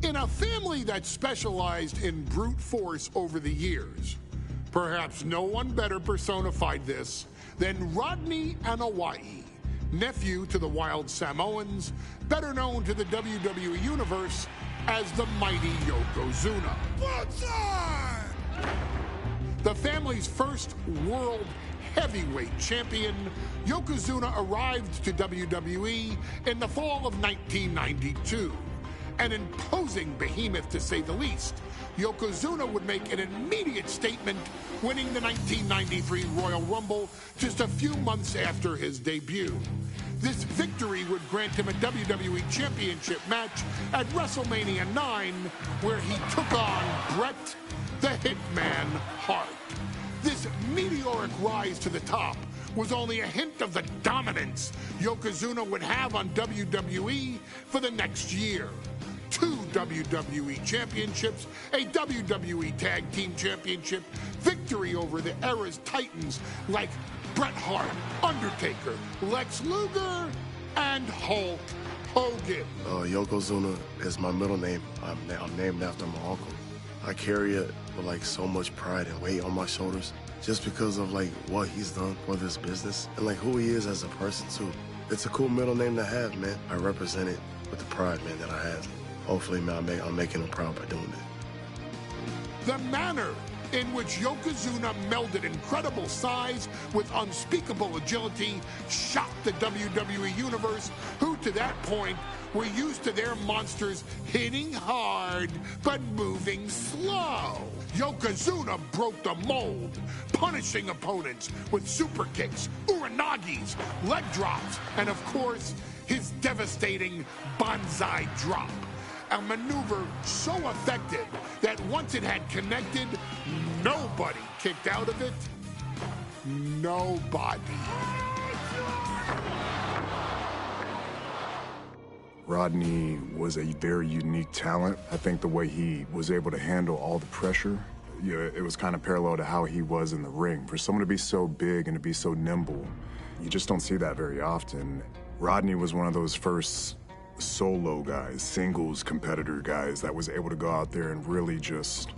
In a family that specialized in brute force over the years, perhaps no one better personified this than Rodney Anawai, nephew to the Wild Samoans, better known to the WWE Universe as the mighty Yokozuna. The family's first world heavyweight champion, Yokozuna arrived to WWE in the fall of 1992. An imposing behemoth, to say the least, Yokozuna would make an immediate statement, winning the 1993 Royal Rumble just a few months after his debut. This victory would grant him a WWE Championship match at WrestleMania 9, where he took on Bret the Hitman Hart. This meteoric rise to the top was only a hint of the dominance Yokozuna would have on WWE for the next year. 2 WWE Championships, a WWE Tag Team Championship, victory over the era's titans like Bret Hart, Undertaker, Lex Luger, and Hulk Hogan. Yokozuna is my middle name. I'm named after my uncle. I carry it with like so much pride and weight on my shoulders just because of like what he's done for this business and like who he is as a person too. It's a cool middle name to have, man. I represent it with the pride, man, that I have. Hopefully, man, I'm making him proud by doing it. The manner in which Yokozuna melded incredible size with unspeakable agility shocked the WWE Universe, who to that point were used to their monsters hitting hard but moving slow. Yokozuna broke the mold, punishing opponents with super kicks, uranagis, leg drops, and of course, his devastating banzai drop. A maneuver so effective that once it had connected, nobody kicked out of it. Nobody. Rodney was a very unique talent. I think the way he was able to handle all the pressure, it was kind of parallel to how he was in the ring. For someone to be so big and to be so nimble, you just don't see that very often. Rodney was one of those first solo guys, singles competitor guys that was able to go out there and really just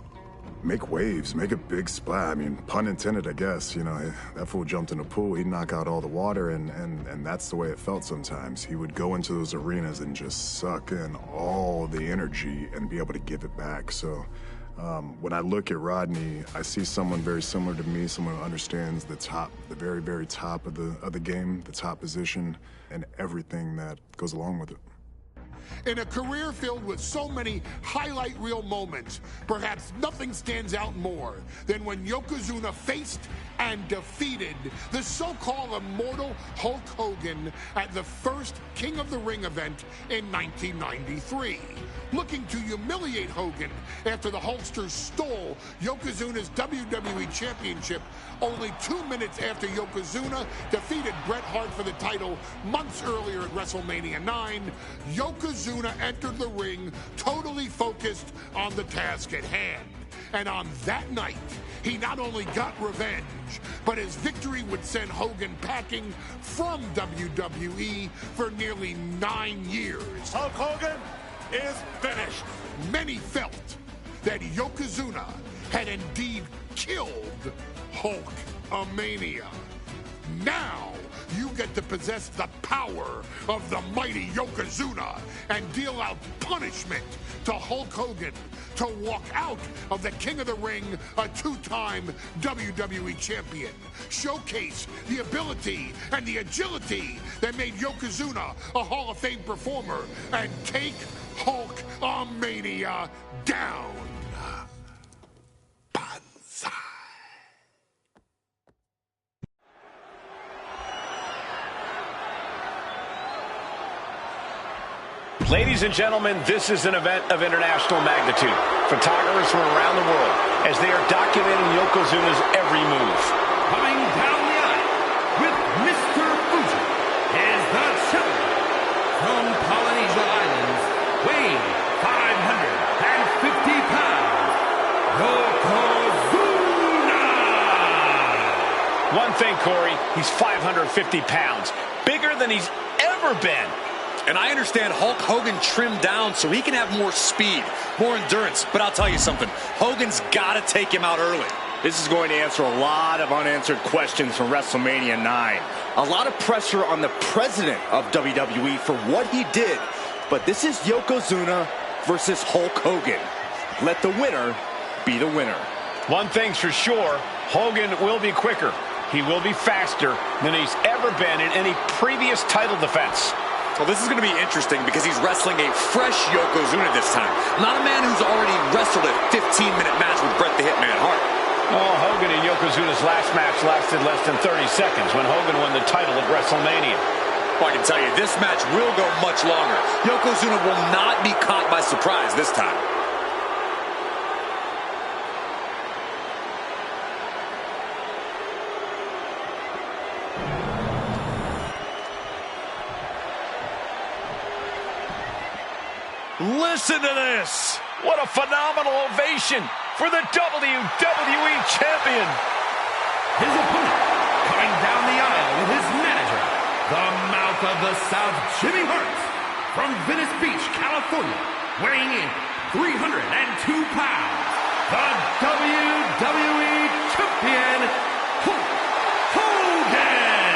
make waves, make a big splash. I mean, pun intended, I guess. You know, that fool jumped in a pool, he'd knock out all the water, and that's the way it felt sometimes. He would go into those arenas and just suck in all the energy and be able to give it back. So when I look at Rodney, I see someone very similar to me, someone who understands the top, the very, very top of the game, the top position, and everything that goes along with it. In a career filled with so many highlight reel moments, perhaps nothing stands out more than when Yokozuna faced and defeated the so-called immortal Hulk Hogan at the first King of the Ring event in 1993. Looking to humiliate Hogan after the Hulkster stole Yokozuna's WWE Championship only 2 minutes after Yokozuna defeated Bret Hart for the title months earlier at WrestleMania 9, Yokozuna entered the ring totally focused on the task at hand. And on that night, he not only got revenge, but his victory would send Hogan packing from WWE for nearly 9 years. Hulk Hogan is finished. Many felt that Yokozuna had indeed killed Hulkamania. Now, you get to possess the power of the mighty Yokozuna and deal out punishment to Hulk Hogan to walk out of the King of the Ring, a 2-time WWE champion. Showcase the ability and the agility that made Yokozuna a Hall of Fame performer and take Hulkamania down. Banzai. Ladies and gentlemen, this is an event of international magnitude. Photographers from around the world as they are documenting Yokozuna's every move. Coming down the aisle with Mr. Fuji is the challenger from Polynesia Islands, weighing 550 pounds, Yokozuna! One thing, Corey, he's 550 pounds, bigger than he's ever been. And I understand Hulk Hogan trimmed down so he can have more speed, more endurance. But I'll tell you something, Hogan's got to take him out early. This is going to answer a lot of unanswered questions from WrestleMania 9. A lot of pressure on the president of WWE for what he did. But this is Yokozuna versus Hulk Hogan. Let the winner be the winner. One thing's for sure, Hogan will be quicker. He will be faster than he's ever been in any previous title defense. Well, this is going to be interesting because he's wrestling a fresh Yokozuna this time. Not a man who's already wrestled a 15-minute match with Bret the Hitman Hart. Oh, Hogan and Yokozuna's last match lasted less than 30 seconds when Hogan won the title at WrestleMania. Well, I can tell you, this match will go much longer. Yokozuna will not be caught by surprise this time. Listen to this. What a phenomenal ovation for the WWE Champion. His opponent, coming down the aisle with his manager, the Mouth of the South, Jimmy Hart, from Venice Beach, California, weighing in 302 pounds, the WWE Champion, Hulk Hogan.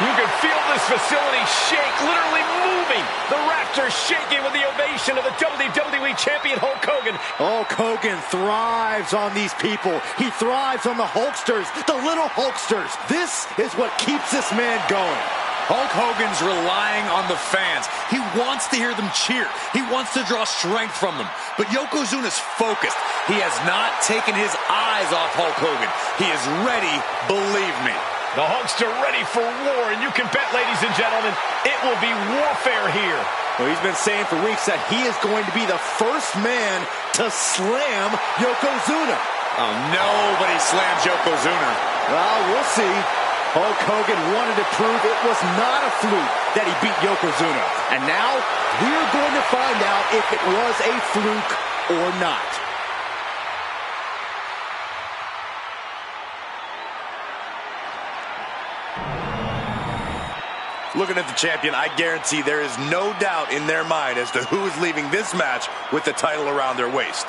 You can feel this facility shake, literally moving. The rafters shaking with the ovation of the WWE Champion Hulk Hogan. Hulk Hogan thrives on these people. He thrives on the Hulksters, the little Hulksters. This is what keeps this man going. Hulk Hogan's relying on the fans. He wants to hear them cheer. He wants to draw strength from them. But Yokozuna's focused. He has not taken his eyes off Hulk Hogan. He is ready, believe me. The Hulkster ready for war, and you can bet, ladies and gentlemen, it will be warfare here. Well, he's been saying for weeks that he is going to be the first man to slam Yokozuna. Oh, nobody slams Yokozuna. Well, we'll see. Hulk Hogan wanted to prove it was not a fluke that he beat Yokozuna. And now we're going to find out if it was a fluke or not. Looking at the champion, I guarantee there is no doubt in their mind as to who is leaving this match with the title around their waist.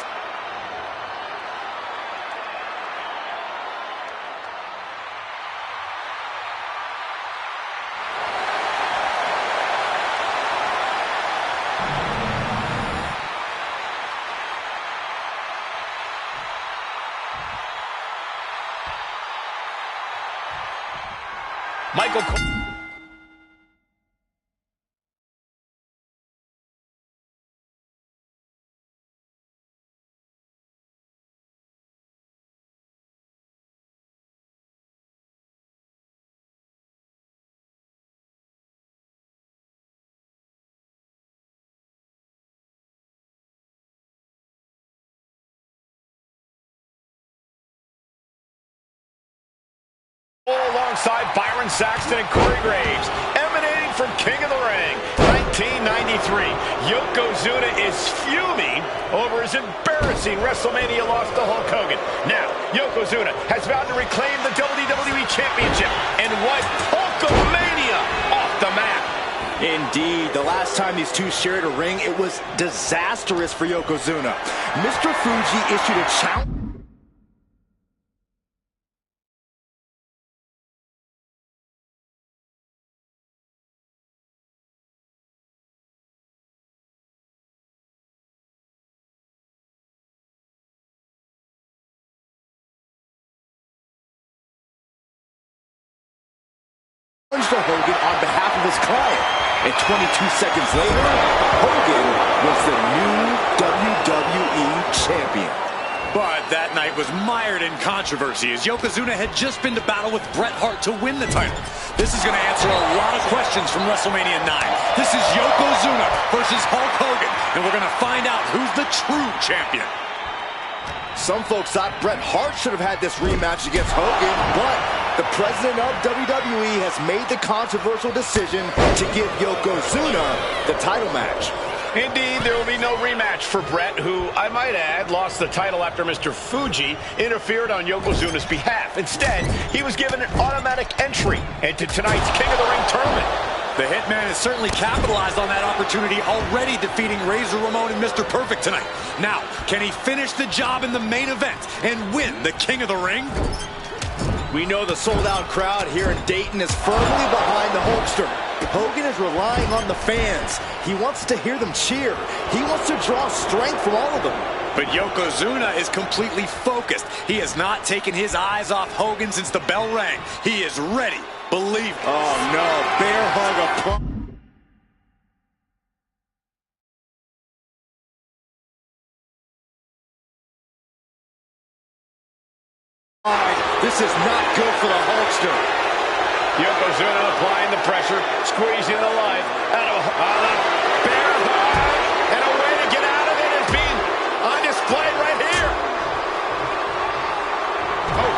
Michael Cole. Alongside Byron Saxton and Corey Graves, emanating from King of the Ring, 1993. Yokozuna is fuming over his embarrassing WrestleMania loss to Hulk Hogan. Now, Yokozuna has vowed to reclaim the WWE Championship and wipe Hulkamania off the map. Indeed, the last time these two shared a ring, it was disastrous for Yokozuna. Mr. Fuji issued a challenge. To Hogan on behalf of his client. And 22 seconds later, Hogan was the new WWE Champion. But that night was mired in controversy as Yokozuna had just been to battle with Bret Hart to win the title. This is going to answer a lot of questions from WrestleMania 9. This is Yokozuna versus Hulk Hogan, and we're going to find out who's the true champion. Some folks thought Bret Hart should have had this rematch against Hogan, but the president of WWE has made the controversial decision to give Yokozuna the title match. Indeed, there will be no rematch for Bret, who, I might add, lost the title after Mr. Fuji interfered on Yokozuna's behalf. Instead, he was given an automatic entry into tonight's King of the Ring tournament. The Hitman has certainly capitalized on that opportunity, already defeating Razor Ramon and Mr. Perfect tonight. Now, can he finish the job in the main event and win the King of the Ring? We know the sold-out crowd here in Dayton is firmly behind the Hulkster. Hogan is relying on the fans. He wants to hear them cheer. He wants to draw strength from all of them. But Yokozuna is completely focused. He has not taken his eyes off Hogan since the bell rang. He is ready. Believe it. Oh, no. Bear hug of... This is not good for the Hulkster. Yokozuna applying the pressure, squeezing the life out of the bear hug, and a way to get out of it is being on display right here. Oh.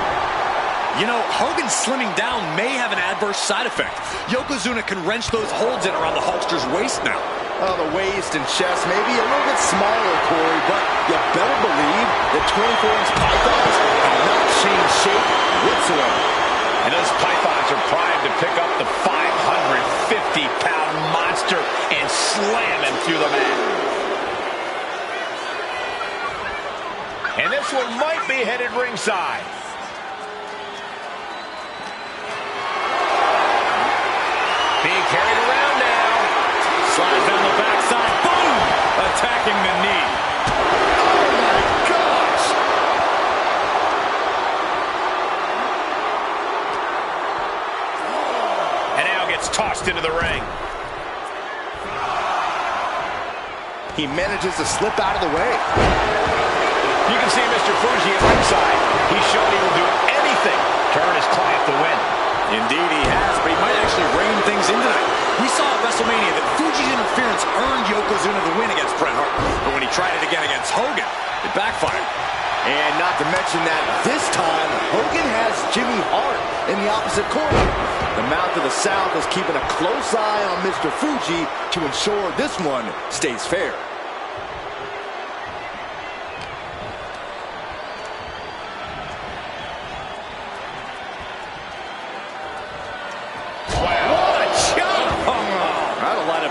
You know, Hogan slimming down may have an adverse side effect. Yokozuna can wrench those holds in around the Hulkster's waist now. Oh, the waist and chest may be a little bit smaller, Corey, but you better believe the 24-inch pythons have not changed shape whatsoever. And those pythons are primed to pick up the 550-pound monster and slam him through the mat. And this one might be headed ringside. Being carried around now. Slides down the backside. Boom! Attacking the knee. Oh, my gosh! And now gets tossed into the ring. He manages to slip out of the way. You can see Mr. Fuji at ringside. He's shown he will do anything to earn his client the win. Indeed he has, but he might actually rein things in tonight. We saw at WrestleMania that Fuji's interference earned Yokozuna the win against Bret Hart. But when he tried it again against Hogan, it backfired. And not to mention that this time, Hogan has Jimmy Hart in the opposite corner. The Mouth of the South is keeping a close eye on Mr. Fuji to ensure this one stays fair.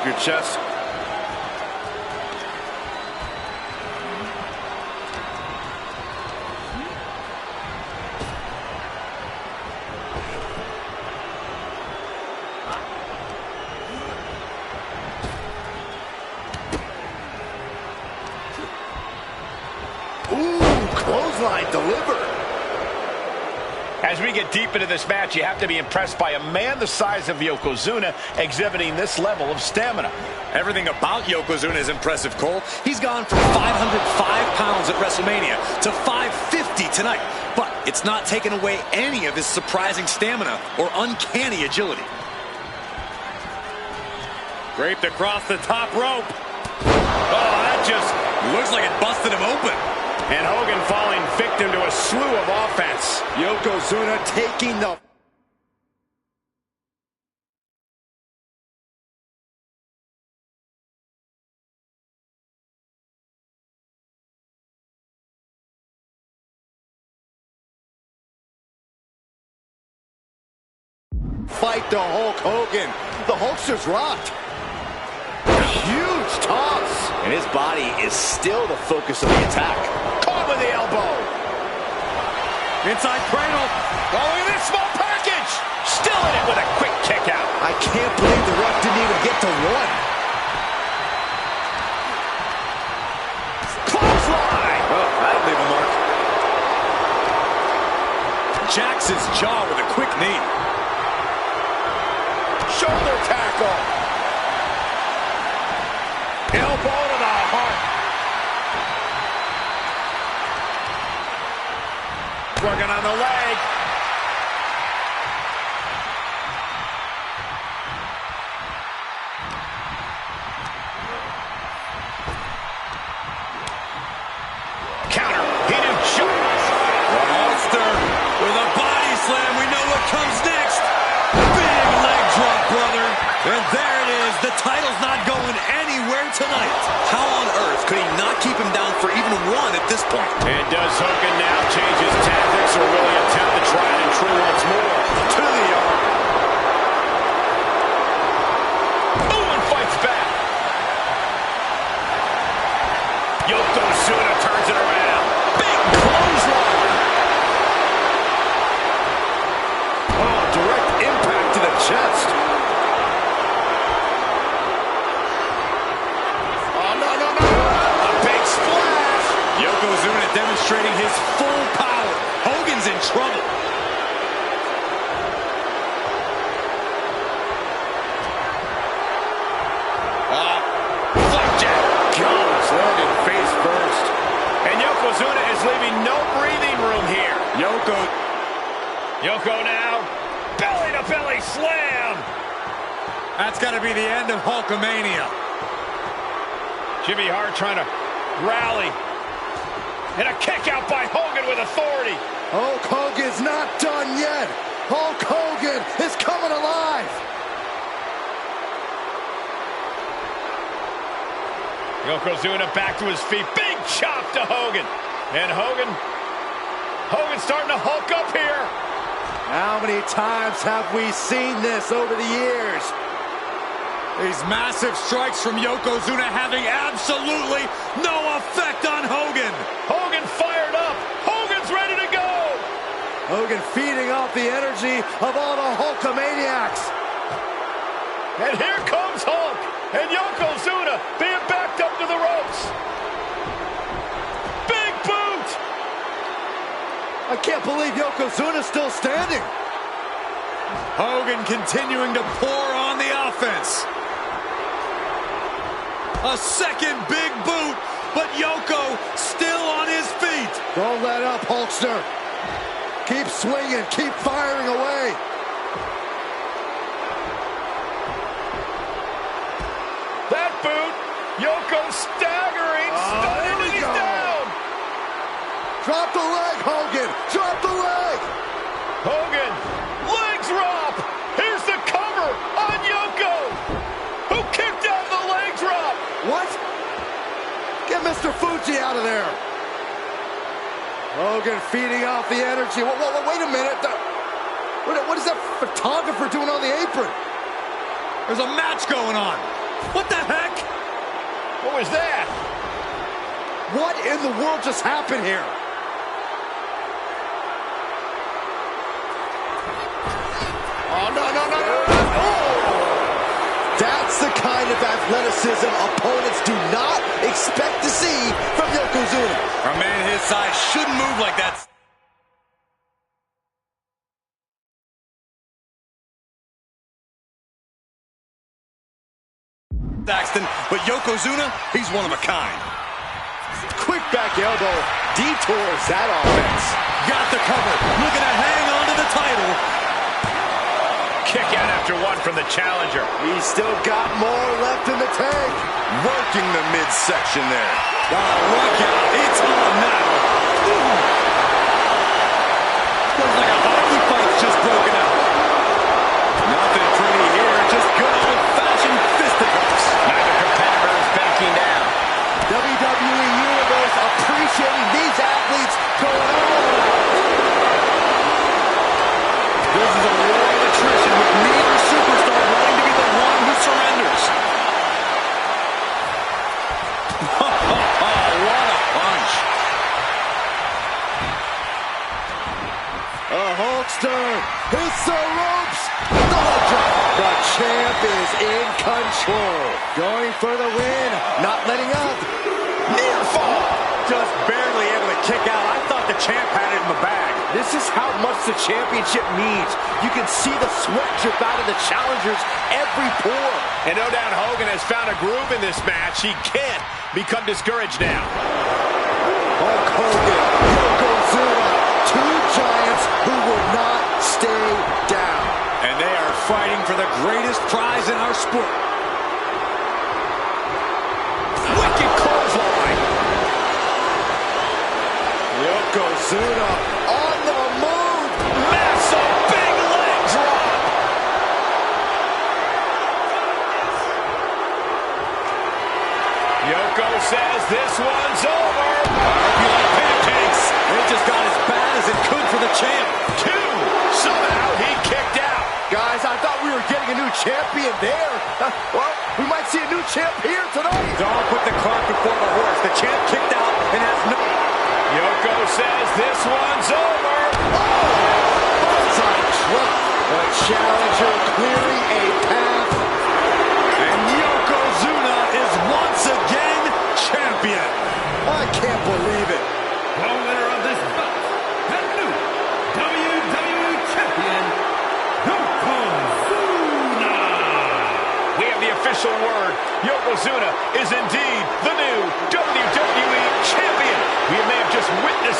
Your chest. Ooh, clothesline delivered. As we get deep into this match, you have to be impressed by a man the size of Yokozuna exhibiting this level of stamina. Everything about Yokozuna is impressive, Cole. He's gone from 505 pounds at WrestleMania to 550 tonight. But it's not taken away any of his surprising stamina or uncanny agility. Draped across the top rope. Oh, that just looks like it busted him open. And Hogan falling victim to a slew of offense. Yokozuna taking the... Fight the Hulk Hogan. The Hulkster's rocked. Huge toss. And his body is still the focus of the attack. Caught with the elbow. Inside cradle. Oh, look at this small package. Still in it with a quick kick out. I can't believe the ref didn't even get to one. Clothesline. Oh, that'll leave a mark. Jacks his jaw with a quick knee. Shoulder tackle. Elbow to the heart. Working on the leg. Counter. He knew just. The Hulkster with a body slam. We know what comes next. Big leg drop, brother. And there it is. The title's not going anywhere tonight. How on earth could he not keep him down for even one at this point? And does Hogan now change his tactics, or will he attempt the tried and true once more? To the arm. Yokozuna turns it around. Big clothesline. Oh, direct impact to the chest. Oh, no, no, no. A big splash. Yokozuna demonstrating his full power. Hogan's in trouble. Yokozuna is leaving no breathing room here. Yoko now. Belly-to-belly slam. That's got to be the end of Hulkamania. Jimmy Hart trying to rally. And a kick out by Hogan with authority. Hulk Hogan's not done yet. Hulk Hogan is coming alive. Yokozuna back to his feet. Big chop to Hogan. And Hogan's starting to hulk up here. How many times have we seen this over the years? These massive strikes from Yokozuna having absolutely no effect on Hogan. Hogan fired up. Hogan's ready to go. Hogan feeding off the energy of all the Hulkamaniacs. And here comes Hulk. And Yokozuna being backed up to the ropes. Big boot. I can't believe Yokozuna's still standing. Hogan continuing to pour on the offense. A second big boot, but Yoko still on his feet. Don't let up, Hulkster. Keep swinging, keep firing away. That boot, Yoko staggering, stunning, and he's down. Drop the leg, Hogan. Drop the leg. Hogan, leg drop. Here's the cover on Yoko. Who kicked out the leg drop? What? Get Mr. Fuji out of there. Hogan feeding off the energy. Wait a minute. What is that photographer doing on the apron? There's a match going on. What the heck? What was that? What in the world just happened here? Oh, no. That's the kind of athleticism opponents do not expect to see from Yokozuna. A man his size shouldn't move like that. Saxton, but Yokozuna, he's one of a kind. Quick back elbow detours that offense. Got the cover, looking to hang on to the title. Kick out after one from the challenger. He's still got more left in the tank. Working the midsection there. Look out, it's on now. Looks like a hockey fight's just broken out. Nothing pretty here, just good old-fashioned fisticuffs. Neither competitor is backing down. WWE Universe appreciating these athletes going all out. This is a war of attrition with neither superstar wanting to be the one who surrenders. What a punch. A Hulkster hits the ropes. The champ is in control. Going for the win. Not letting up. Near fall. Just barely able to kick out. I thought the champ had it in the bag. This is how much the championship means. You can see the sweat drip out of the challengers every pore. And no doubt Hogan has found a groove in this match. He can't become discouraged now. Hulk Hogan, Yokozuna, two giants who will not stay down. And they are fighting for the greatest prize in our sport. Wicked clothesline. Yokozuna on the move. Massive big leg drop. Yoko says this one's over. You like pancakes. It just got as bad as it could for the champ. Two. Somehow he kicked out. Guys, I thought we were getting a new champion there. Well, we might see a new champ here tonight. Don't put the cart before the horse. The champ kicked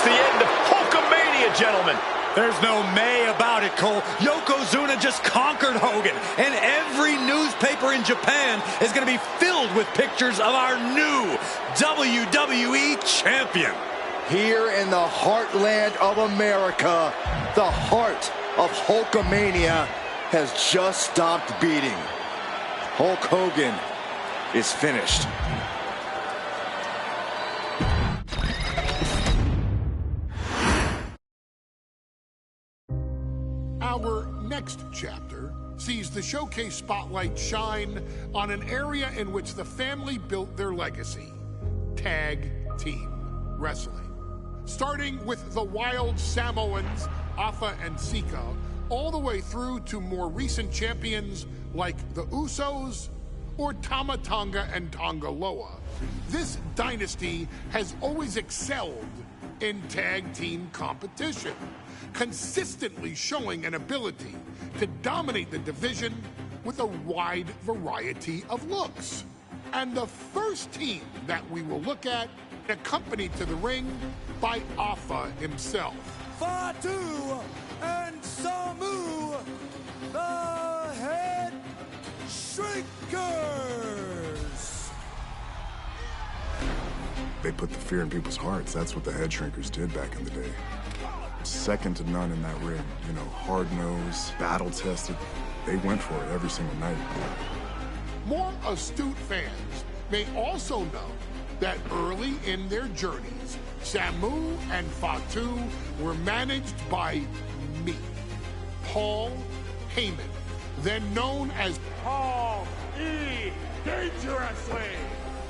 the end of Hulkamania, gentlemen. There's no may about it, Cole. Yokozuna just conquered Hogan, and every newspaper in Japan is going to be filled with pictures of our new WWE champion. Here in the heartland of America, the heart of Hulkamania has just stopped beating. Hulk Hogan is finished. Our next chapter sees the showcase spotlight shine on an area in which the family built their legacy: tag team wrestling. Starting with the wild Samoans, Aapka and Sika, all the way through to more recent champions like the Usos or Tama Tonga and Tonga Loa. This dynasty has always excelled in tag team competition, consistently showing an ability to dominate the division with a wide variety of looks. And the first team that we will look at, accompanied to the ring by Aapka himself. Fatu and Samu, the Head Shrinkers. They put the fear in people's hearts. That's what the Head Shrinkers did back in the day. Second to none in that ring. You know, hard-nosed, battle-tested. They went for it every single night. More astute fans may also know that early in their journeys, Samu and Fatu were managed by me, Paul Heyman, then known as Paul E. Dangerously.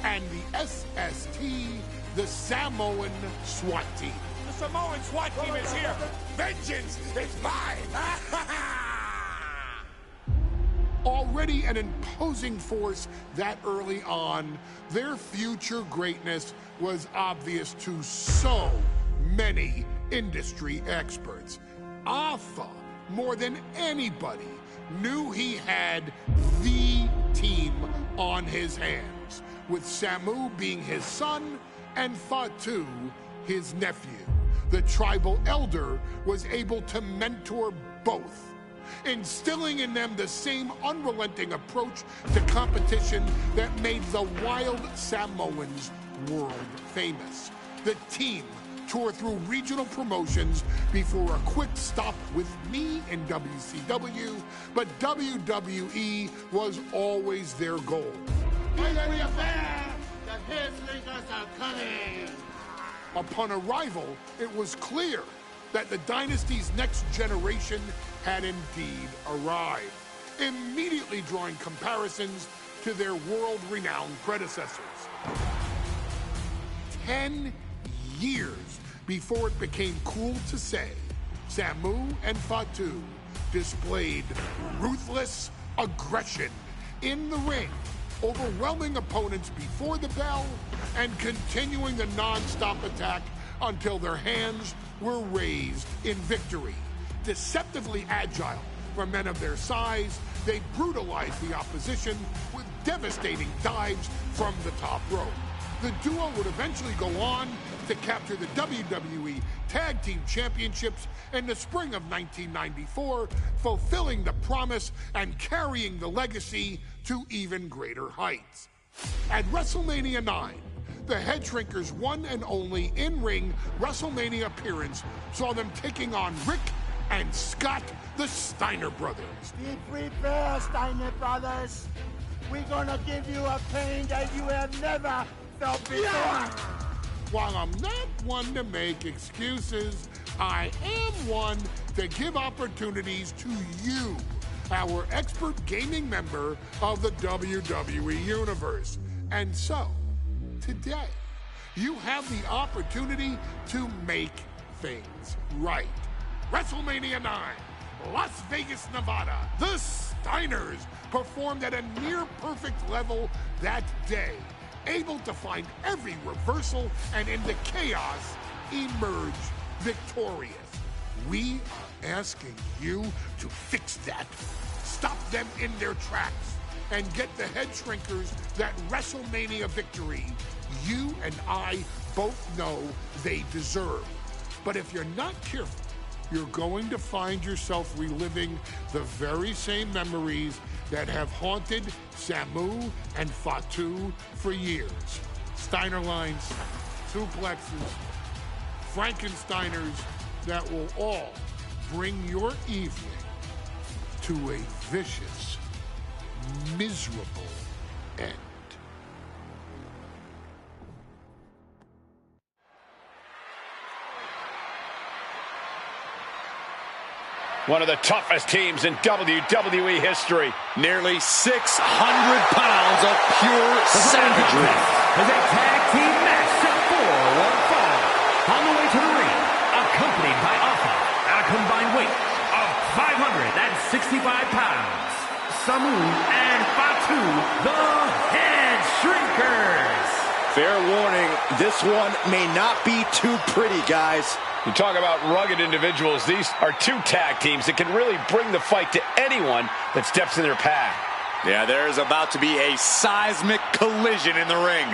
and the SST, the Samoan SWAT team. The Samoan SWAT team is here. Vengeance is mine. Already an imposing force that early on, their future greatness was obvious to so many industry experts. Aapka, more than anybody, knew he had the team on his hands, with Samu being his son and Fatu his nephew. The tribal elder was able to mentor both, instilling in them the same unrelenting approach to competition that made the wild Samoans world famous. The team toured through regional promotions before a quick stop with me in WCW, but WWE was always their goal. Upon arrival, it was clear that the dynasty's next generation had indeed arrived, immediately drawing comparisons to their world-renowned predecessors. 10 years before it became cool to say, Samu and Fatu displayed ruthless aggression in the ring, overwhelming opponents before the bell and continuing the non-stop attack until their hands were raised in victory. Deceptively agile for men of their size, they brutalized the opposition with devastating dives from the top rope. The duo would eventually go on to capture the WWE Tag Team Championships in the spring of 1994, fulfilling the promise and carrying the legacy to even greater heights. At WrestleMania 9, the Head Shrinkers' one and only in-ring WrestleMania appearance saw them taking on Rick and Scott, the Steiner brothers. Be prepared, Steiner brothers. We're gonna give you a pain that you have never felt before. While I'm not one to make excuses, I am one to give opportunities to you, our expert gaming member of the WWE Universe. And so, today, you have the opportunity to make things right. WrestleMania 9, Las Vegas, Nevada. The Steiners performed at a near-perfect level that day, able to find every reversal and in the chaos emerge victorious. We are asking you to fix that. Stop them in their tracks and get the Head Shrinkers that WrestleMania victory you and I both know they deserve. But if you're not careful, you're going to find yourself reliving the very same memories that have haunted Samu and Fatu for years. Steiner lines, suplexes, Frankensteiners that will all bring your evening to a vicious, miserable end. One of the toughest teams in WWE history. Nearly 600 pounds of pure savagery. As a tag team match set for one fall. On the way to the ring, accompanied by Aapka at a combined weight of 565 pounds. Samu and Fatu, the Head Shrinkers. Fair warning, this one may not be too pretty, guys. You talk about rugged individuals. These are two tag teams that can really bring the fight to anyone that steps in their path. Yeah, there's about to be a seismic collision in the ring.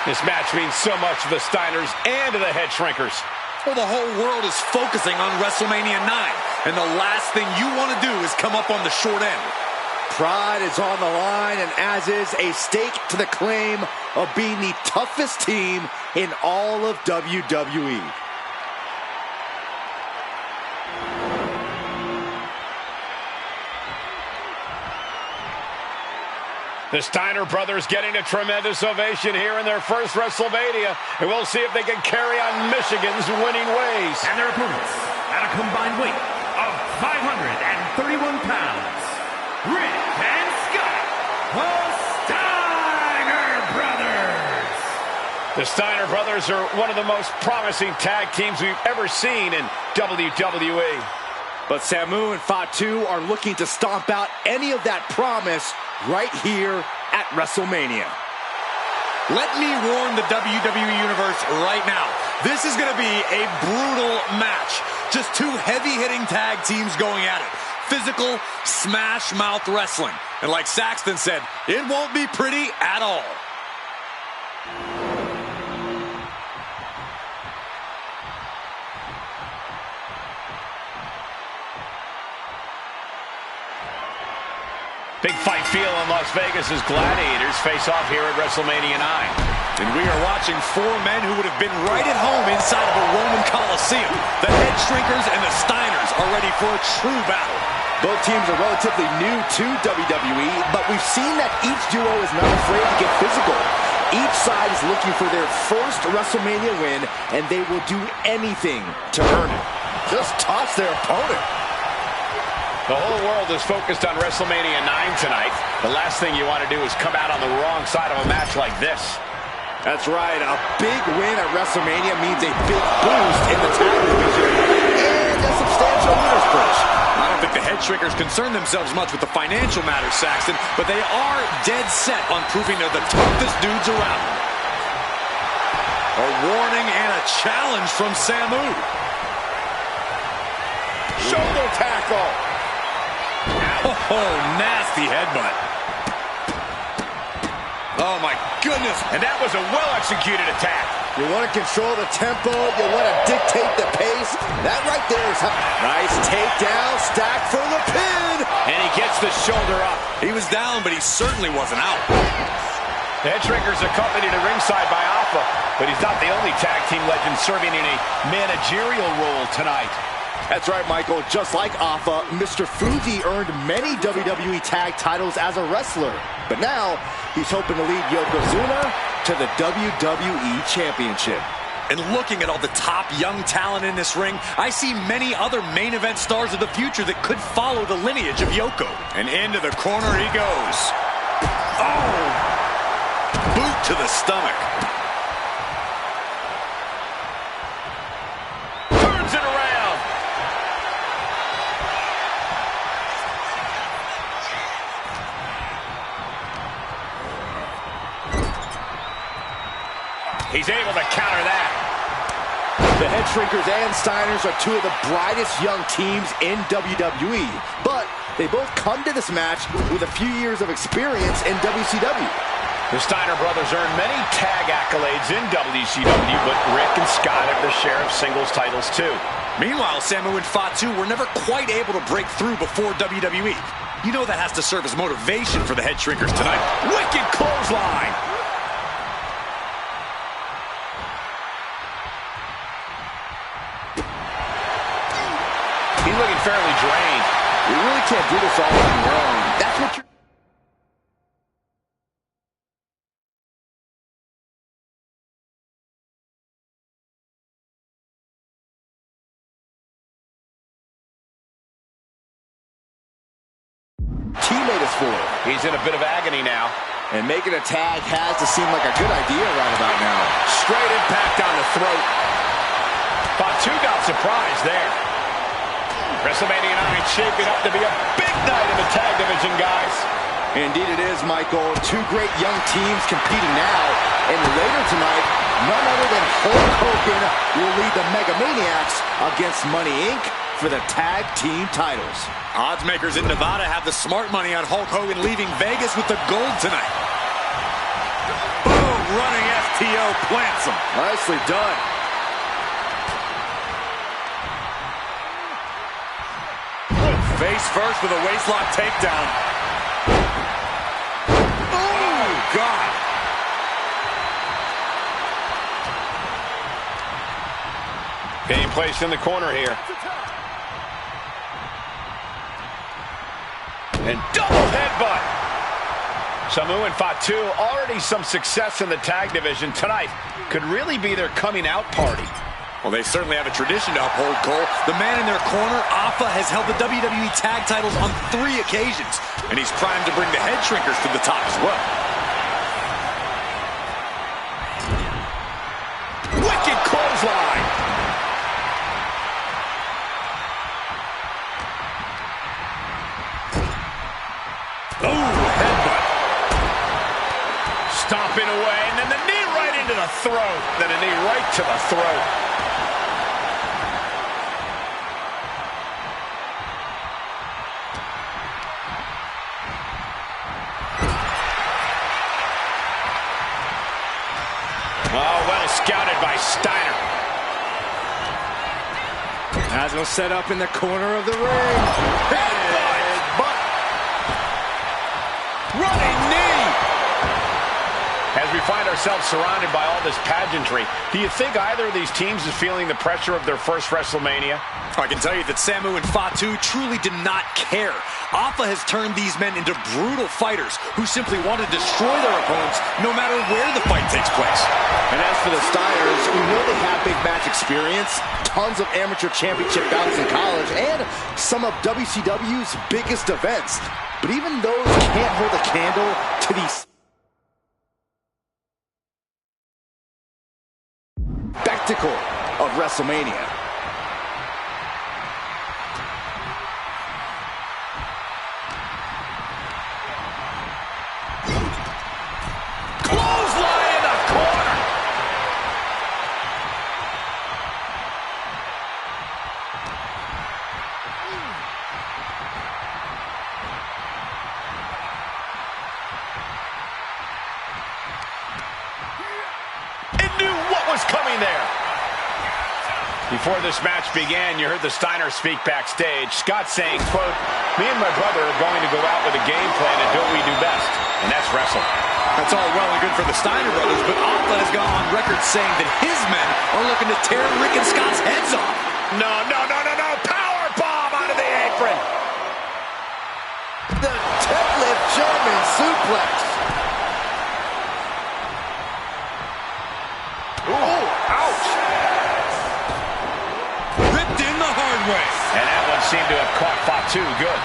This match means so much to the Steiners and to the Head Shrinkers. Well, the whole world is focusing on WrestleMania 9, and the last thing you want to do is come up on the short end. Pride is on the line, and as is a stake to the claim of being the toughest team in all of WWE. The Steiner brothers getting a tremendous ovation here in their first WrestleMania, and we'll see if they can carry on Michigan's winning ways. And their opponents, at a combined weight of 531 pounds, Rick and Scott, the Steiner brothers. The Steiner brothers are one of the most promising tag teams we've ever seen in WWE. But Samu and Fatu are looking to stomp out any of that promise right here at WrestleMania. Let me warn the WWE Universe right now. This is going to be a brutal match. Just two heavy-hitting tag teams going at it. Physical, smash-mouth wrestling. And like Saxton said, it won't be pretty at all. Big fight feel in Las Vegas as gladiators face off here at WrestleMania 9. And we are watching four men who would have been right at home inside of a Roman Coliseum. The Head Shrinkers and the Steiners are ready for a true battle. Both teams are relatively new to WWE, but we've seen that each duo is not afraid to get physical. Each side is looking for their first WrestleMania win, and they will do anything to earn it. Just toss their opponent. The whole world is focused on WrestleMania 9 tonight. The last thing you want to do is come out on the wrong side of a match like this. That's right. A big win at WrestleMania means a big boost in the tag division and a substantial winner's push. I don't think the Head Shrinkers concern themselves much with the financial matters, Saxton, but they are dead set on proving they're the toughest dudes around. A warning and a challenge from Samu. Shoulder tackle. Oh, nasty headbutt. Oh, my goodness. And that was a well-executed attack. You want to control the tempo. You want to dictate the pace. That right there is nice takedown, stack for the pin. And he gets the shoulder up. He was down, but he certainly wasn't out. The Head Shrinkers accompanied at ringside by Aapka, but he's not the only tag team legend serving in a managerial role tonight. That's right, Michael. Just like Aapka, Mr. Fuji earned many WWE tag titles as a wrestler. But now, he's hoping to lead Yokozuna to the WWE Championship. And looking at all the top young talent in this ring, I see many other main event stars of the future that could follow the lineage of Yoko. And into the corner he goes. Oh! Boot to the stomach. Turns it around. He's able to counter that. The Head Head Shrinkers and Steiners are two of the brightest young teams in WWE, but they both come to this match with a few years of experience in WCW. The Steiner brothers earned many tag accolades in WCW, but Rick and Scott have their share of singles titles too. Meanwhile, Samu and Fatu were never quite able to break through before WWE. You know that has to serve as motivation for the Head Shrinkers tonight. Wicked clothesline! He's looking fairly drained. You really can't do this all on your own. That's what you're... teammate is for. He's in a bit of agony now. And making a tag has to seem like a good idea right about now. Straight impact on the throat. Fatu got surprised there. WrestleMania 9 shaping up to be a big night in the tag division, guys. Indeed it is, Michael. Two great young teams competing now. And later tonight, none other than Hulk Hogan will lead the Mega Maniacs against Money Inc. for the tag team titles. Odds makers in Nevada have the smart money on Hulk Hogan leaving Vegas with the gold tonight. Boom! Running FTO plants him. Nicely done. Face first with a waistlock takedown. Oh, God. Being placed in the corner here. And double headbutt. Samu and Fatu already some success in the tag division. Tonight could really be their coming out party. Well, they certainly have a tradition to uphold, Cole. The man in their corner, Aapka, has held the WWE tag titles on 3 occasions, and he's primed to bring the Head Shrinkers to the top as well. Wicked clothesline. Oh, headbutt. Stomping away, and then the knee right into the throat. Then a knee right to the throat. Oh, well scouted by Steiner. Has him set up in the corner of the ring. Headbutt. Running knee. As we find ourselves surrounded by all this pageantry, do you think either of these teams is feeling the pressure of their first WrestleMania? I can tell you that Samu and Fatu truly did not care. Aapka has turned these men into brutal fighters who simply want to destroy their opponents no matter where the fight takes place. And as for the Steiners, we know they have big match experience, tons of amateur championship bouts in college, and some of WCW's biggest events. But even those can't hold a candle to these spectacle of WrestleMania. Clothesline in the corner. It knew what was coming there. Before this match began, you heard the Steiners speak backstage. Scott saying, quote, "Me and my brother are going to go out with a game plan and do what we do best, and that's wrestle." That's all well and good for the Steiner brothers, but Aapka has gone on record saying that his men are looking to tear Rick and Scott's heads off. No. Power bomb out of the apron. The deadlift German suplex. Ooh, ouch. Ripped in the hard way. And that one seemed to have caught Fatu good.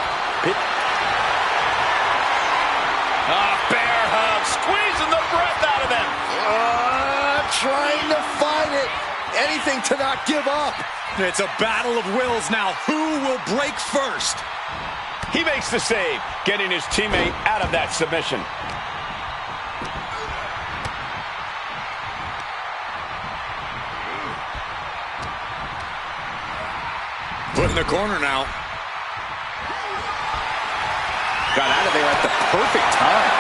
Bear hug, squeezing the breath out of them. Trying to find it. Anything to not give up. It's a battle of wills now. Who will break first? He makes the save, getting his teammate out of that submission. put in the corner now. Got out of there at the perfect time.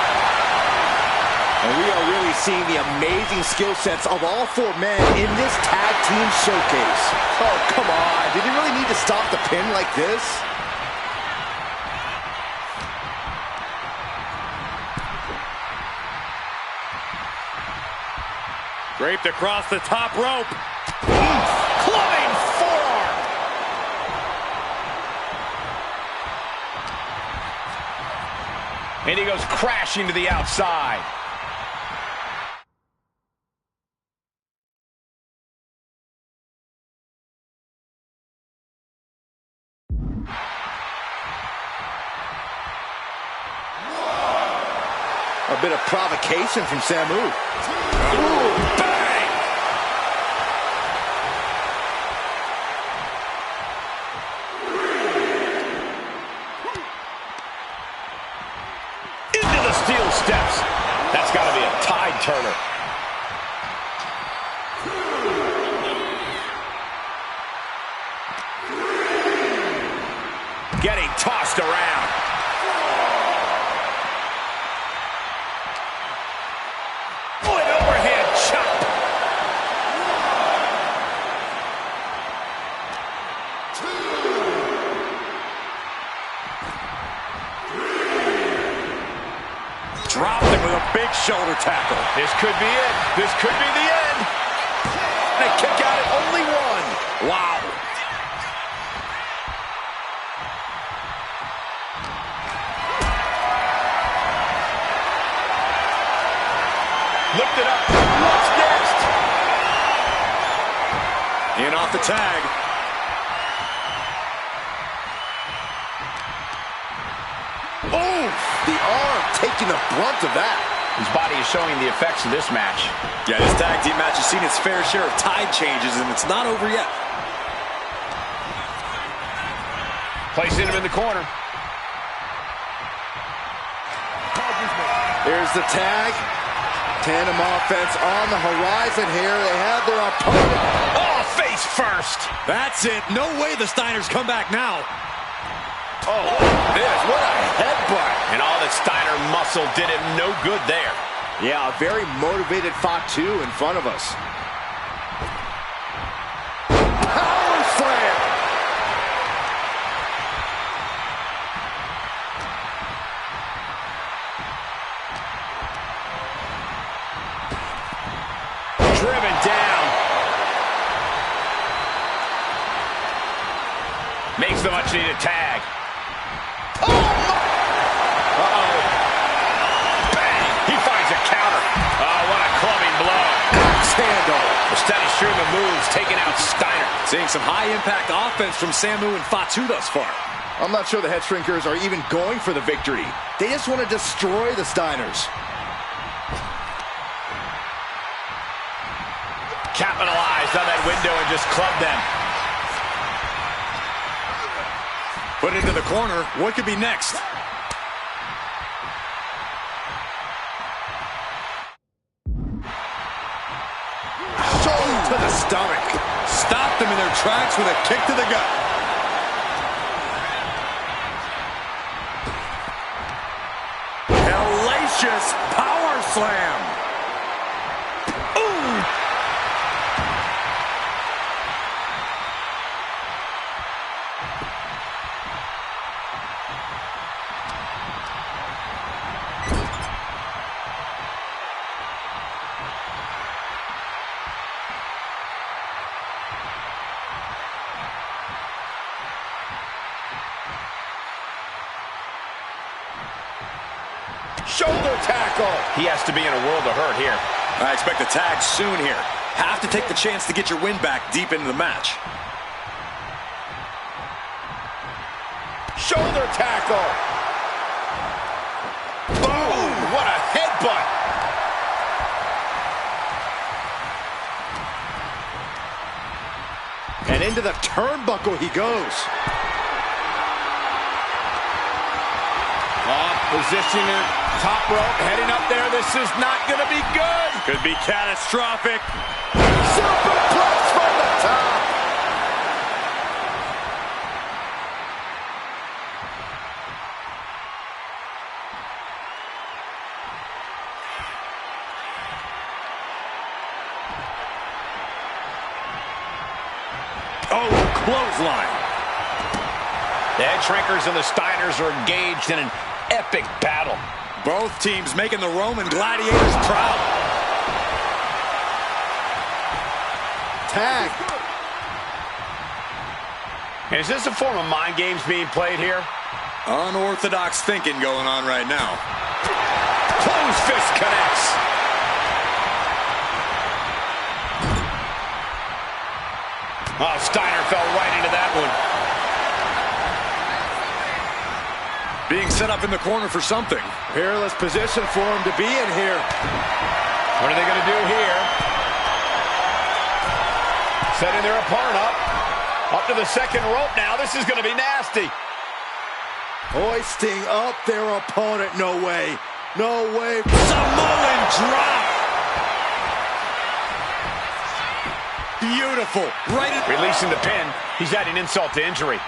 And we are really seeing the amazing skill sets of all four men in this tag team showcase. Oh, come on. Did he really need to stop the pin like this? Draped across the top rope. Clubbing forearm. And he goes crashing to the outside. A bit of provocation from Samu. Ooh, bang! Into the steel steps. That's got to be a tide turner. Getting tossed around. Dropped him with a big shoulder tackle. This could be it. This could be the end. And a kick out at only one. Wow. Lift it up. What's next? In off the tag. Oh, the arm taking the brunt of that. His body is showing the effects of this match. Yeah, this tag team match has seen its fair share of tide changes, and it's not over yet. Placing him in the corner. There's the tag. Tandem offense on the horizon here. They have their opponent. Oh, face first. That's it. No way the Steiners come back now. Oh, this, what a headbutt. And all the Steiner muscle did him no good there. Yeah, a very motivated Fatu in front of us. Power slam. Driven down. Makes the much needed tag. Uh-oh. Bang! He finds a counter. Oh, what a clubbing blow. Handle. A steady stream of moves taking out Steiner. Seeing some high-impact offense from Samu and Fatu thus far. I'm not sure the head shrinkers are even going for the victory. They just want to destroy the Steiners. Capitalized on that window and just clubbed them. Put into the corner. What could be next? Shoulder to the stomach. Stopped them in their tracks with a kick to the gut. Hellacious power slam. Ooh. Shoulder tackle. He has to be in a world of hurt here. I expect a tag soon here. Have to take the chance to get your win back deep into the match. Shoulder tackle. Boom! What a headbutt. And into the turnbuckle he goes. Positioning top rope, heading up there. This is not going to be good. Could be catastrophic. Superplex from the top. Oh, clothesline. The head shrinkers and the Steiners are engaged in an epic battle. Both teams making the Roman gladiators proud. Tag. And is this a form of mind games being played here? Unorthodox thinking going on right now. Closed fist connects. Oh, Steiner fell right into that one. Being set up in the corner for something. Peerless position for him to be in here. What are they going to do here? Setting their opponent up. Up to the second rope now. This is going to be nasty. Hoisting up their opponent. No way. No way. Samoan drop. Beautiful. Right in. Releasing the pin. He's adding insult to injury.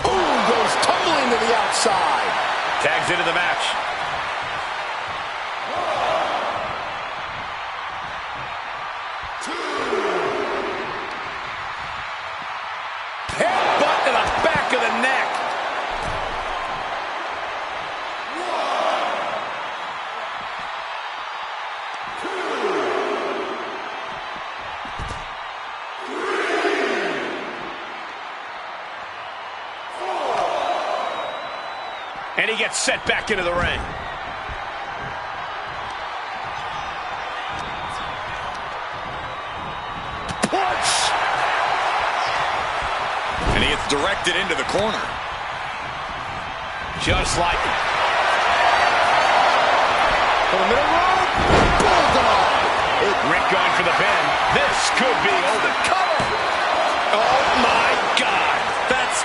Ooh, goes tumbling to the outside. Tags into the match. Headbutt to the back of the neck. And he gets set back into the ring. Punch! And he gets directed into the corner. Just like it. For the middle rope. Bulldog. Rick going for the pin. This could be over. Cover! Oh my God! That's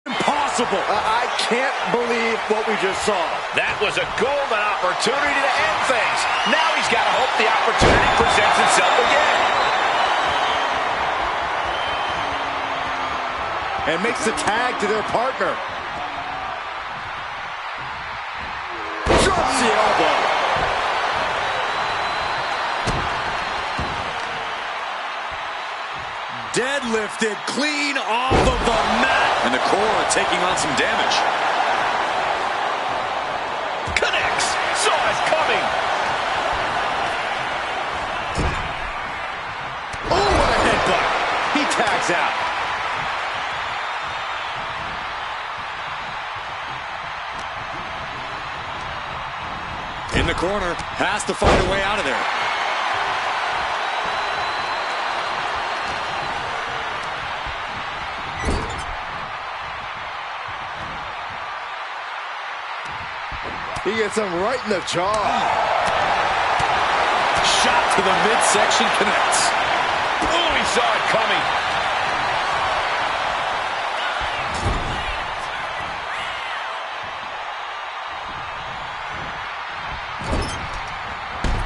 impossible. I can't believe what we just saw. That was a golden opportunity to end things. Now he's got to hope the opportunity presents itself again. And makes the tag to their partner. Drops the elbow. Deadlifted clean off of the mat. And the core taking on some damage. Connects. Saw it coming. Oh, what a headbutt. He tags out. In the corner. Has to find a way out of there. He gets him right in the jaw. Shot to the midsection connects. Oh, he saw it coming.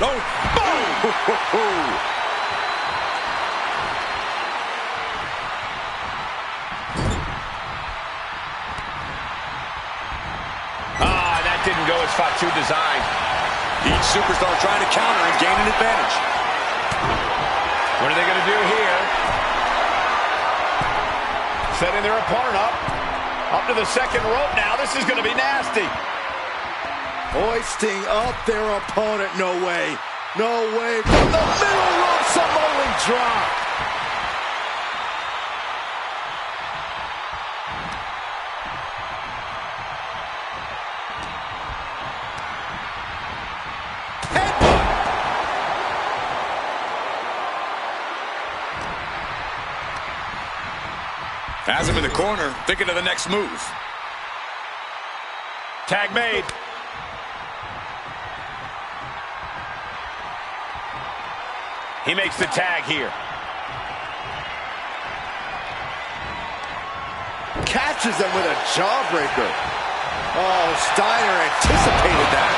Oh, boom! Didn't go as Fatu designed. Each superstar trying to counter and gain an advantage. What are they going to do here? Setting their opponent up. Up to the second rope now. This is going to be nasty. Hoisting up their opponent. No way. No way. From the middle rope, Samoan drop. Has him in the corner, thinking of the next move. Tag made. He makes the tag here. Catches him with a jawbreaker. Oh, Steiner anticipated that.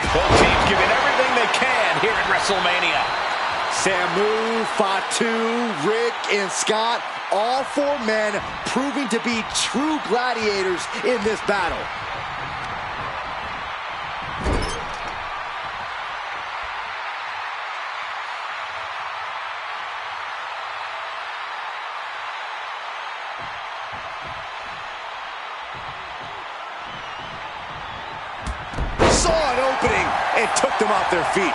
Both teams giving everything they can here at WrestleMania. Samu, Fatu, Rick, and Scott All four men proving to be true gladiators in this battle. Saw an opening and took them off their feet.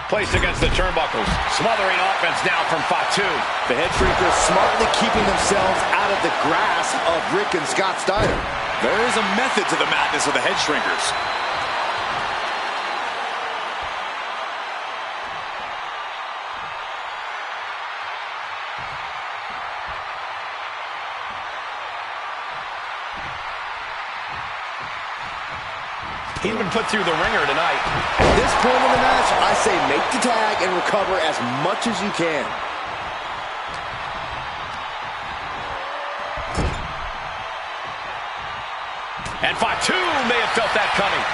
Placed against the turnbuckles. Smothering offense now from Fatu. The head shrinkers smartly keeping themselves out of the grasp of Rick and Scott Steiner. There is a method to the madness of the head shrinkers. He's been put through the ringer tonight. At this point in the match, I say make the tag and recover as much as you can. And Fatu may have felt that coming.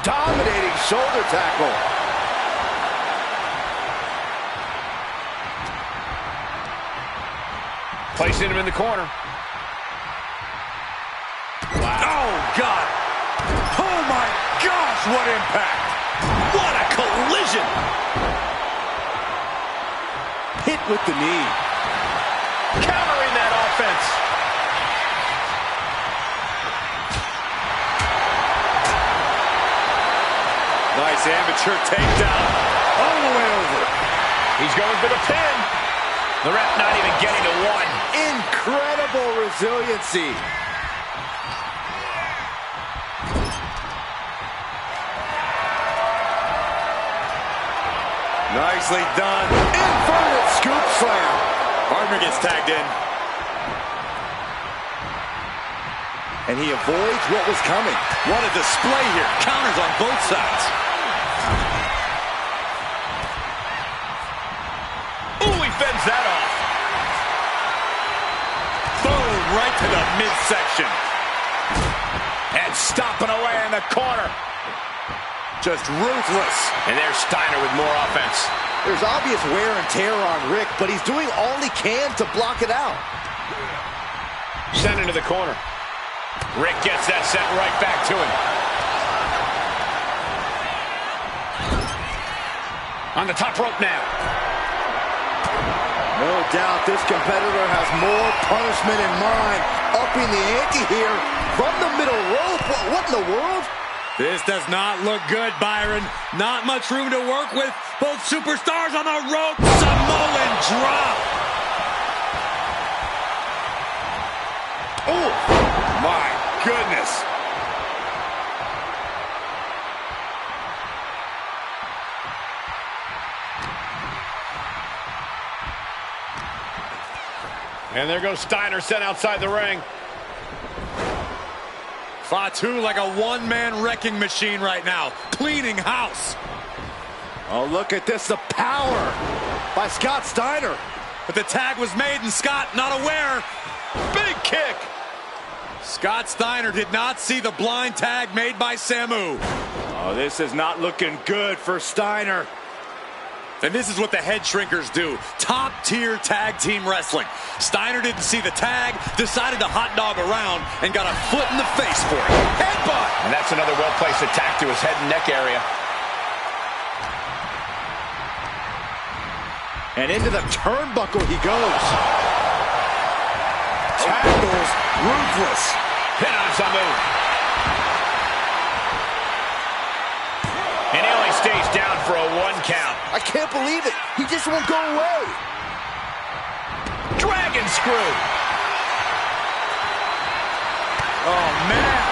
Dominating shoulder tackle. Placing him in the corner. Wow. Oh, God. Oh, my gosh, what impact. What a collision. Hit with the knee. Countering that offense. Nice amateur takedown. All the way over. He's going for the pin. The ref not even getting to one. Incredible resiliency. Nicely done. Inverted scoop slam. Partner gets tagged in. And he avoids what was coming. What a display here. Counters on both sides. Ooh, he fends that off. Boom, right to the midsection. And stomping away in the corner. Just ruthless. And there's Steiner with more offense. There's obvious wear and tear on Rick, but he's doing all he can to block it out. Sent into the corner. Rick gets that sent right back to him. On the top rope now. No doubt this competitor has more punishment in mind. Upping the ante here from the middle rope. What in the world? This does not look good, Byron. Not much room to work with. Both superstars on the rope. Samoan drop. Oh, my goodness. And there goes Steiner sent outside the ring. Fatu like a one-man wrecking machine right now. Cleaning house. Oh, look at this. The power by Scott Steiner. But the tag was made and Scott not aware. Big kick. Scott Steiner did not see the blind tag made by Samu. Oh, this is not looking good for Steiner. And this is what the head shrinkers do. Top-tier tag team wrestling. Steiner didn't see the tag, decided to hot dog around, and got a foot in the face for it. Headbutt! And that's another well-placed attack to his head and neck area. And into the turnbuckle he goes. Tackles, ruthless. Pin on Samu. And he only stays down for a 1 count. I can't believe it. He just won't go away. Dragon screw. Oh, man.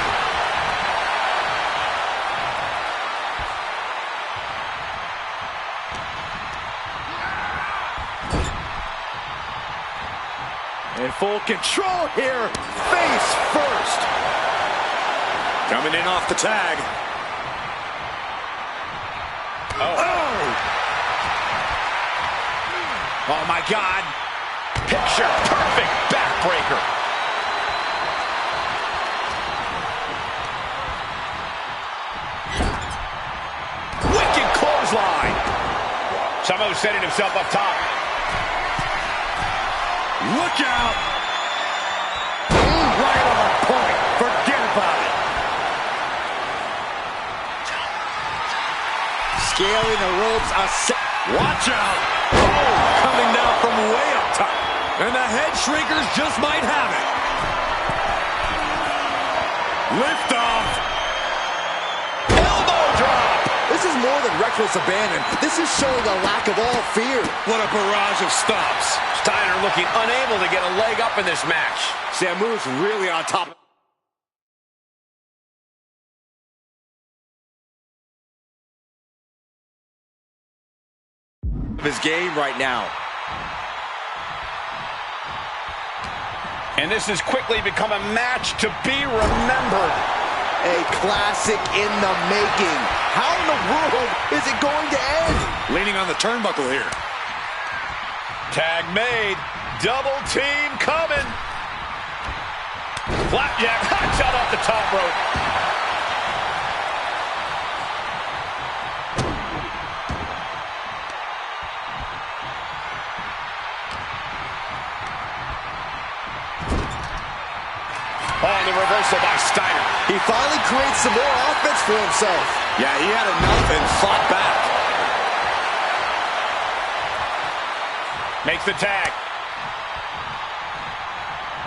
In full control here. Face first. Coming in off the tag. Oh, my God. Picture perfect backbreaker. Wicked clothesline. Somehow setting himself up top. Look out. Right on the point. Forget about it. Scaling the ropes. Watch out. Oh, coming down from way up top. And the head shrinkers just might have it. Lift off. Elbow drop. This is more than reckless abandon. This is showing a lack of all fear. What a barrage of stomps. Steiner looking unable to get a leg up in this match. Samu's really on top. Of his game right now. And this has quickly become a match to be remembered. A classic in the making. How in the world is it going to end? Leaning on the turnbuckle here. Tag made. Double team coming. Flapjack, hot shot off the top rope. Oh, the reversal by Steiner. He finally creates some more offense for himself. Yeah, he had enough and fought back. Makes the tag.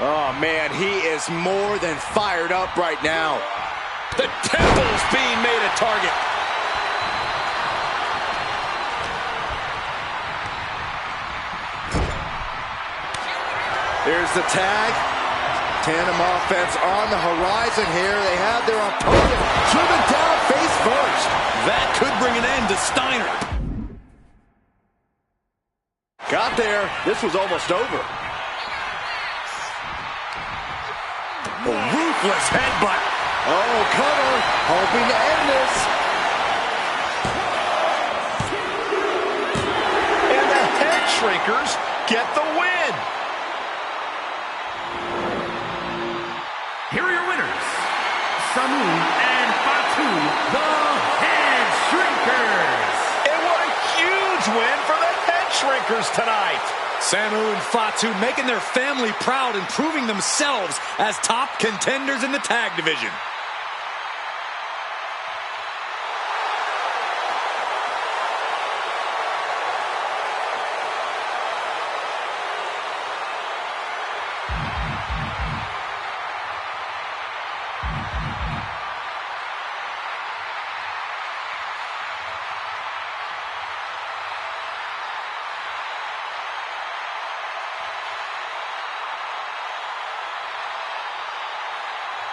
Oh, man, he is more than fired up right now. The temple's being made a target. Here's the tag. Tandem offense on the horizon here. They have their opponent driven down face first. That could bring an end to Steiner. Got there. This was almost over. A ruthless headbutt. Oh, cover. Hoping to end this. And the head shrinkers get the win. Here are your winners, Samu and Batu, the Head Shrinkers. And what a huge win for the Head Shrinkers tonight. Samu and Fatu making their family proud and proving themselves as top contenders in the tag division.